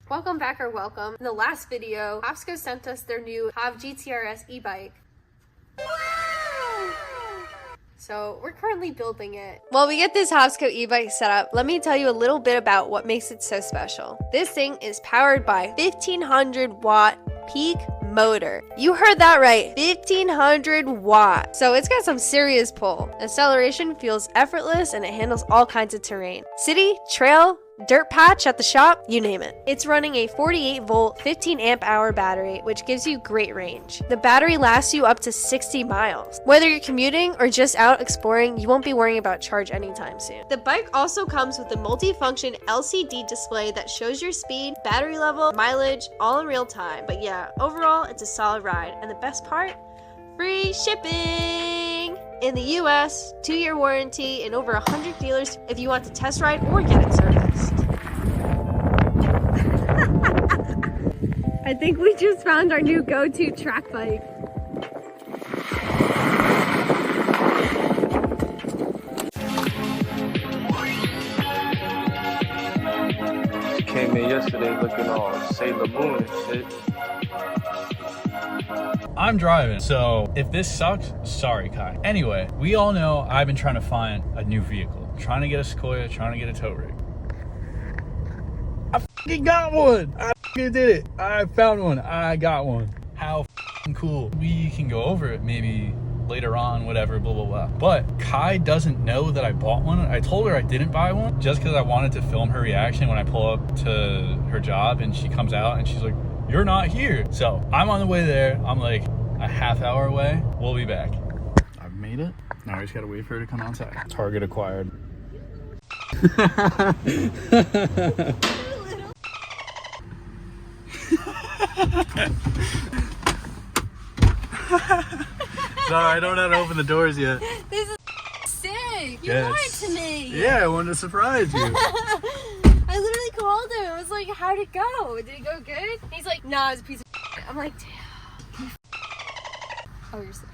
Welcome back or welcome. In the last video, HOVSCO sent us their new HOVGTRS e-bike. So we're currently building it. While we get this HOVSCO e-bike set up, let me tell you a little bit about what makes it so special. This thing is powered by 1500 watt peak motor. You heard that right, 1500 watts. So it's got some serious pull. Acceleration feels effortless and it handles all kinds of terrain. City, trail, dirt patch at the shop, you name it. It's running a 48 volt, 15 amp hour battery, which gives you great range. The battery lasts you up to 60 miles. Whether you're commuting or just out exploring, you won't be worrying about charge anytime soon. The bike also comes with a multi-function LCD display that shows your speed, battery level, mileage, all in real time. But yeah, overall, it's a solid ride. And the best part? Free shipping! In the US, 2-year warranty and over 100 dealers if you want to test ride or get it serviced. I think we just found our new go-to track bike. She came in yesterday looking all Sailor Moon and shit. I'm driving, so if this sucks, sorry, Kai. Anyway, we all know I've been trying to find a new vehicle. Trying to get a Sequoia, trying to get a tow rig. I fucking got one! I fucking did it! I found one, I got one. How fucking cool. We can go over it maybe later on, whatever, blah, blah, blah. But Kai doesn't know that I bought one. I told her I didn't buy one just because I wanted to film her reaction when I pull up to her job and she comes out and she's like, "You're not here." So I'm on the way there. I'm like a half hour away. We'll be back. I've made it. Now I just gotta wait for her to come outside. Target acquired. Sorry, I don't know how to open the doors yet. This is sick! You Yes. lied to me! Yeah, I wanted to surprise you. I literally called him. I was like, how'd it go? Did it go good? He's like, nah, it was a piece of shit. I'm like, damn. Oh, you're sick.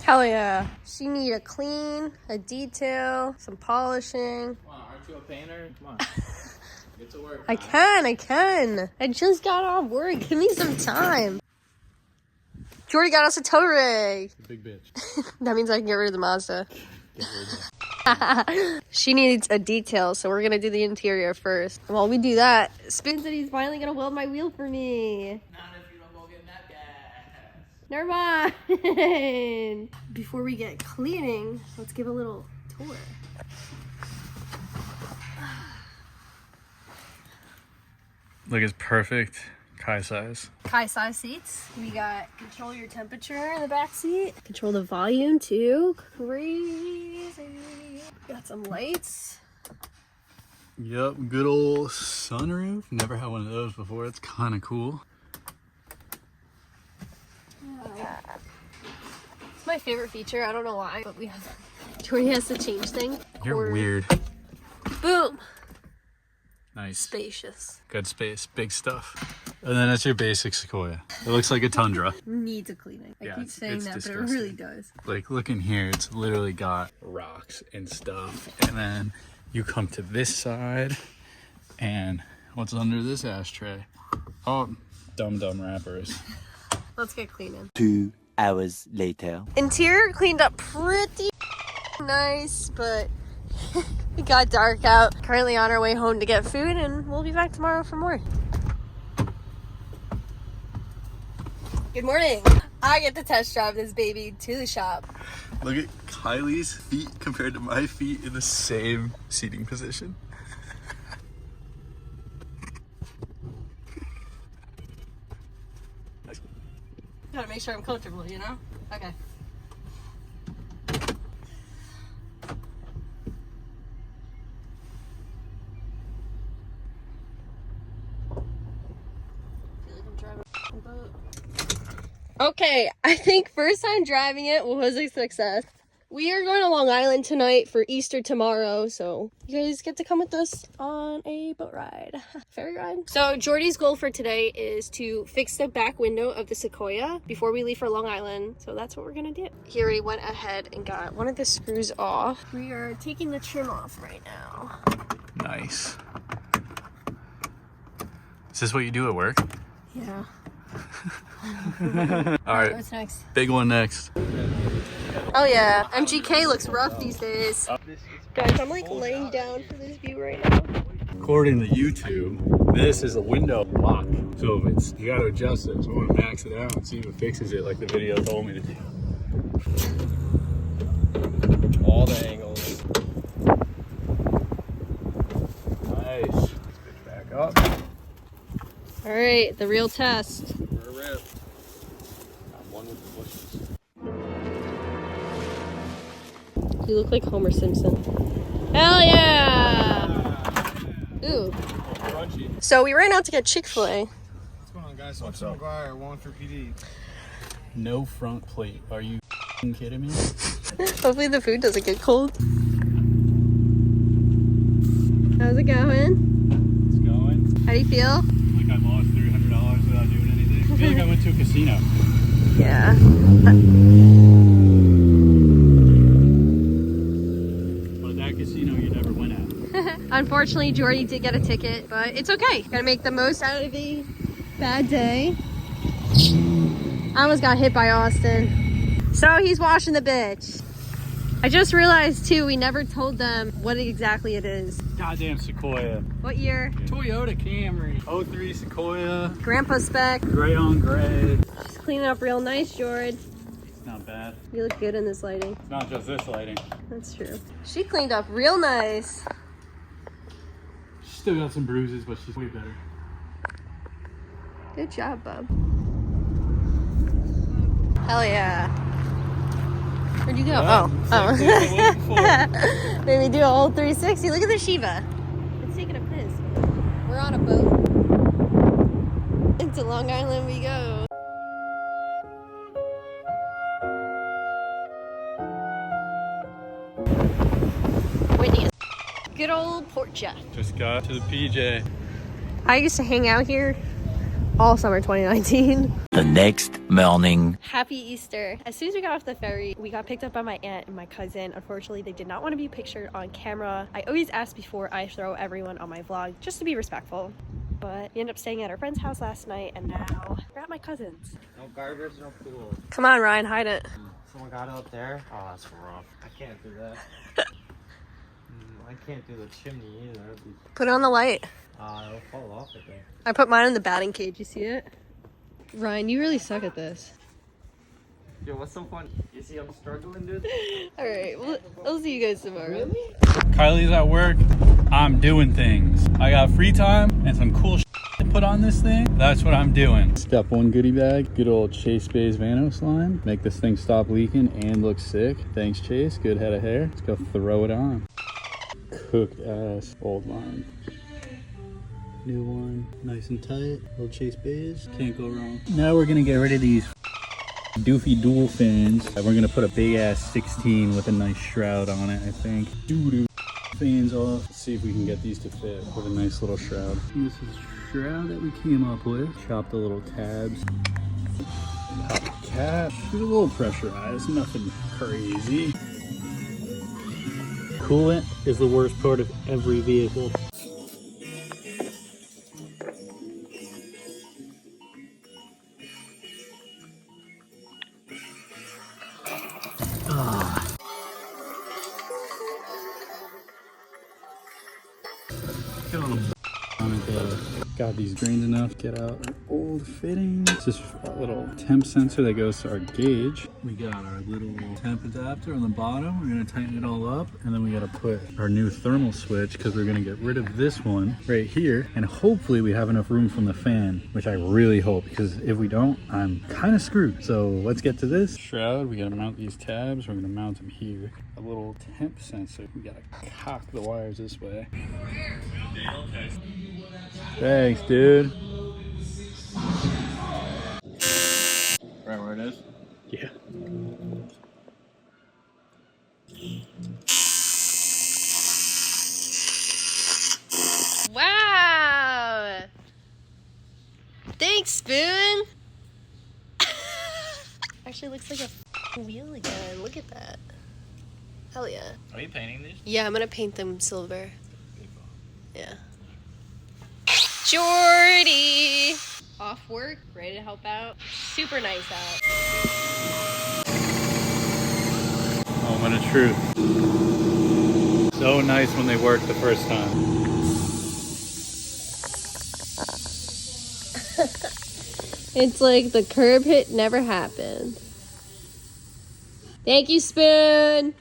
Hell yeah. She need a clean, a detail, some polishing. Come on, aren't you a painter? Come on. Get to work. I can. I just got off work. Give me some time. Jordy got us a tow rig. Big bitch. That means I can get rid of the Mazda. She needs a detail, so we're gonna do the interior first. While we do that, Spin said he's finally gonna weld my wheel for me. Not if you don't go get that gas. Never mind. Before we get cleaning, let's give a little tour. Look, it's perfect. Kai size. Kai size seats. We got control your temperature in the back seat. Control the volume too. Crazy. Got some lights. Yep, good old sunroof. Never had one of those before. It's kind of cool. It's my favorite feature. I don't know why, but we have. Jordy has to change thing. You're weird. Boom. Nice. Spacious. Good space. Big stuff. And then it's your basic Sequoia. It looks like a Tundra. Needs a cleaning. I Yeah, keep saying it's that, disgusting. but it really does. Like, look in here. It's literally got rocks and stuff. And then you come to this side. And what's under this ashtray? Oh, dumb wrappers. Let's get cleaning. 2 hours later. Interior cleaned up pretty nice, but it got dark out. Currently on our way home to get food, and we'll be back tomorrow for more. Good morning. I get to test drive this baby to the shop. Look at Kylie's feet compared to my feet in the same seating position. Gotta make sure I'm comfortable, you know? Okay. Okay, I think first time driving it was a success. We are going to Long Island tonight for Easter tomorrow, so you guys get to come with us on a boat ride, ferry ride. So Jordy's goal for today is to fix the back window of the Sequoia before we leave for Long Island, so that's what we're gonna do. He already went ahead and got one of the screws off. We are taking the trim off right now. Nice. Is this what you do at work? Yeah. All right, What's next? big one next. Oh yeah, MGK looks rough these days. Guys, I'm like laying down for this view right now. According to YouTube, this is a window lock. So it's, you gotta adjust it. So I wanna max it out and see if it fixes it like the video told me to do. All the angles. Nice. Switch back up. All right, the real test. For a rip. Got one with the bushes. You look like Homer Simpson. Hell yeah! Ooh. Crunchy. So we ran out to get Chick-fil-A. What's going on, guys? What's up? McGuire, one for PD. No front plate. Are you kidding me? Hopefully the food doesn't get cold. How's it going? It's going. How do you feel? Like I lost $300 without doing anything. I feel like I went to a casino. Yeah. But that casino you never went at. Unfortunately, Jordy did get a ticket, but it's okay. Gotta make the most out of a bad day. I almost got hit by Austin. So he's washing the bitch. I just realized too, we never told them what exactly it is. Goddamn Sequoia. What year? Toyota Camry. 03 Sequoia. Grandpa spec. Gray on gray. Just cleaning up real nice, Jord. Not bad. You look good in this lighting. It's not just this lighting. That's true. She cleaned up real nice. She's still got some bruises, but she's way better. Good job, bub. Hell yeah. Where'd you go? Made me do a whole 360. Look at the Shiva. It's taking a piss. We're on a boat. Into Long Island we go. Whitney is good old Port Jeff. Just got to the PJ. I used to hang out here all summer 2019. The next morning. Happy Easter. As soon as we got off the ferry, we got picked up by my aunt and my cousin. Unfortunately, they did not want to be pictured on camera. I always ask before I throw everyone on my vlog, just to be respectful. But we ended up staying at our friend's house last night, and now we're at my cousin's. No garbage, no pool. Come on, Ryan, hide it. Someone got out there. Oh, that's rough. I can't do that. I can't do the chimney either. Put it on the light. It'll fall off, I think. I put mine in the batting cage, you see it? Ryan, you really suck at this. Yo, what's so fun? You see I'm struggling, dude? Alright, well, I'll see you guys tomorrow. Kylie's at work. I'm doing things. I got free time and some cool shit to put on this thing. That's what I'm doing. Step one goodie bag. Good old Chase Bay's Vanos line. Make this thing stop leaking and look sick. Thanks, Chase. Good head of hair. Let's go throw it on. Cooked ass old line. New one, nice and tight. Little Chase Bays, can't go wrong. Now we're gonna get rid of these doofy dual fins. We're gonna put a big ass 16 with a nice shroud on it, I think. Doo-doo. Fins off. Let's see if we can get these to fit with a nice little shroud. This is the shroud that we came up with. Chop the little tabs. Pop the cap. It's a little pressurized, nothing crazy. Coolant is the worst part of every vehicle. Got these drains enough. Get out our old fittings. This is a little temp sensor that goes to our gauge. We got our little temp adapter on the bottom. We're gonna tighten it all up, and then we gotta put our new thermal switch because we're gonna get rid of this one right here, and hopefully we have enough room from the fan, which I really hope, because if we don't, I'm kind of screwed. So let's get to this. Shroud, we gotta mount these tabs. We're gonna mount them here. A little temp sensor. We gotta cock the wires this way. Thanks, dude. Right where it is? Yeah. Thanks, Spoon. Actually looks like a wheel again. Look at that. Hell yeah. Are you painting these? Yeah, I'm gonna paint them silver. Yeah. Jordy! Off work, ready to help out. Super nice out. Moment of truth. So nice when they work the first time. It's like the curb hit never happened. Thank you, Spoon!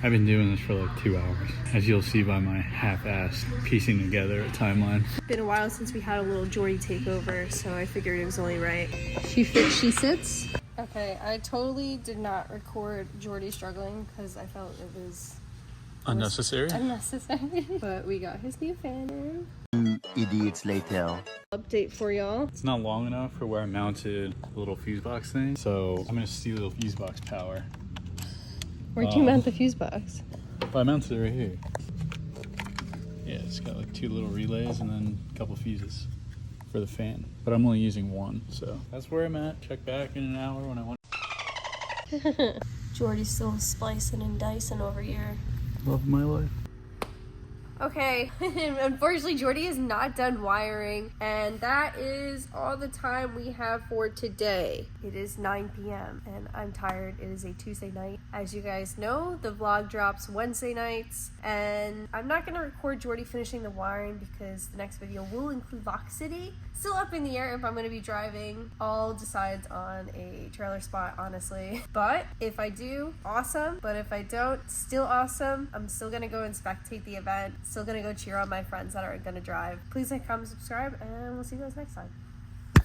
I've been doing this for like 2 hours, as you'll see by my half-assed piecing together a timeline. Been a while since we had a little Jordy takeover, so I figured it was only right. She fits, she sits. Okay, I totally did not record Jordy struggling because I felt it was Unnecessary? unnecessary. But we got his new fan. 2 idiots later. Update for y'all. It's not long enough for where I mounted the little fuse box thing, so I'm gonna steal the fuse box power. Where'd you mount the fuse box? But I mounted it right here. Yeah, it's got like 2 little relays and then a couple fuses for the fan. But I'm only using 1, so that's where I'm at. Check back in an hour when I want. Jordy's still splicing and dicing over here. Love my life. Okay, unfortunately Jordy is not done wiring, and that is all the time we have for today. It is 9 p.m. and I'm tired. It is a Tuesday night. As you guys know, the vlog drops Wednesday nights, and I'm not going to record Jordy finishing the wiring because the next video will include Lock City. Still up in the air if I'm going to be driving. All decides on a trailer spot, honestly. But if I do, awesome. But if I don't, still awesome. I'm still going to go and spectate the event. Still gonna go cheer on my friends that are gonna drive. Please like, comment, subscribe, and we'll see you guys next time.